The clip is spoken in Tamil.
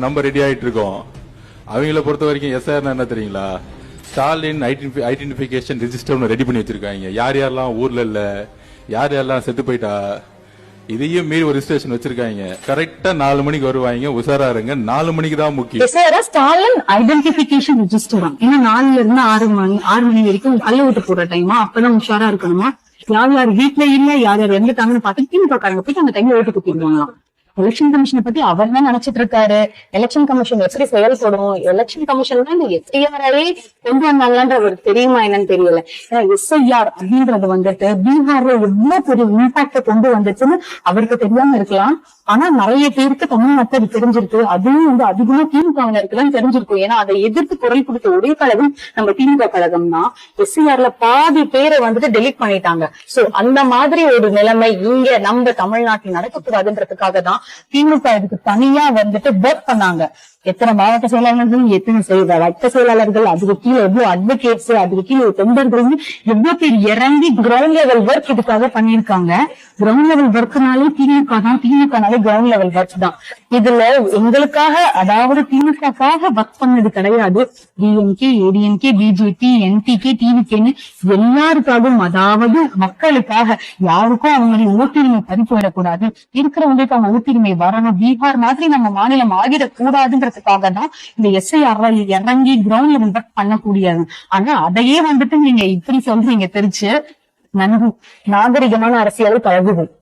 நம்ம ரெடி ஆயிட்டு இருக்கோம். அவங்கள பொறுத்த வரைக்கும் எஸ்ஆர் என்ன தெரியுங்களா, ஸ்டாலின் ஐடென்டிபிகேஷன் ரெஜிஸ்டர் ரெடி பண்ணி வச்சிருக்காங்க. யார் யாரெல்லாம் ஊர்ல இல்ல, யார் யாரெல்லாம் செத்து போயிட்டா, இதையும் மீறி ஒரு ரிஜிஸ்ட்ரேஷன் வச்சிருக்காங்க. கரெக்டா 4 மணிக்கு வருவாங்க. உசாரா இருங்க, 4 மணிக்கு தான் முக்கியம். ஸ்டாலின் ஐடென்டிபிகேஷன் ரெஜிஸ்டர் தான். ஏன்னா 4ல இருந்து 6 மணி வரைக்கும் அல்ல விட்டு போற டைமா, அப்பதான் உஷாரா இருக்கணுமா. யார் யார் வீட்டுல இல்ல, யார் யார் வந்துட்டாங்கன்னு பார்த்து திமுக காரங்க போயிட்டு அந்த டைம்ல ஓட்டு குத்திடுவாங்களாம். எலெக்ஷன் கமிஷனை பத்தி அவர் தான் நினைச்சிட்டு இருக்காரு. எலெக்ஷன் கமிஷன் எப்படி செயல்படும், எலெக்ஷன் கமிஷன் தான் இந்த எஸ்ஐஆரே கொண்டு வந்தாங்கன்ற அவருக்கு தெரியுமா என்னன்னு தெரியல. ஏன்னா எஸ்ஐஆர் அப்படின்றது வந்துட்டு பீகார்ல எவ்வளவு பெரிய இம்பாக்ட கொண்டு வந்துச்சுன்னு அவருக்கு தெரியாம இருக்கலாம். ஆனா நிறைய பேருக்கு தமிழ்நாட்டுல அது தெரிஞ்சிருக்கு. அதுவும் வந்து அதிகமா திமுகவினருக்கு தான் தெரிஞ்சிருக்கும். ஏன்னா அதை எதிர்த்து குரல் கொடுத்த ஒரே கழகம் நம்ம திமுக கழகம் தான். எஸ்ஐஆர்ல பாதி பேரை வந்துட்டு டெலிட் பண்ணிட்டாங்க. சோ அந்த மாதிரி ஒரு நிலைமை இங்க நம்ம தமிழ்நாட்டில் நடக்கக்கூடாதுன்றதுக்காக தான் திமுக இதுக்கு தனியா வந்துட்டு ஒர்க் பண்ணாங்க. எத்தனை மாவட்ட செயலாளர்கள், எத்தனை வட்ட செயலாளர்கள், அதுக்கு கீழே எவ்வளவு அட்வொகேட்ஸ், அதுக்கு கீழே தொண்டர்கள், எவ்வளவு பேர் இறங்கி கிரவுண்ட் லெவல் ஒர்க் இதுக்காக பண்ணிருக்காங்க. கிரவுண்ட் லெவல் ஒர்க்னாலே திமுக தான், திமுகனாலே கிரவுண்ட் லெவல் ஒர்க் தான். இதுல எங்களுக்காக, அதாவது திமுகக்காக ஒர்க் பண்ணது கிடையாது. டிஎம்கே, ஏடிஎம்கே, பிஜேபி, என்டிகே, டிவிகேன்னு எல்லாருக்காகவும், அதாவது மக்களுக்காக. யாருக்கும் அவங்களுடைய ஓட்டுரிமை பறிப்போயிடக்கூடாது, இருக்கிறவங்களுக்கு அவங்க ஓட்டுரிமை வரணும். பீகார் மாதிரி நம்ம மாநிலம் ஆகிடக்கூடாதுன்றதுக்காக தான் இந்த எஸ்ஐஆர் இறங்கி கிரவுண்ட் லெவல் ஒர்க் பண்ணக்கூடியது. ஆனா அதையே வந்துட்டு நீங்க இப்படி சொல்றீங்க தெரிச்சு. நன்றி. நாகரிகமான அரசியல் பழகுது.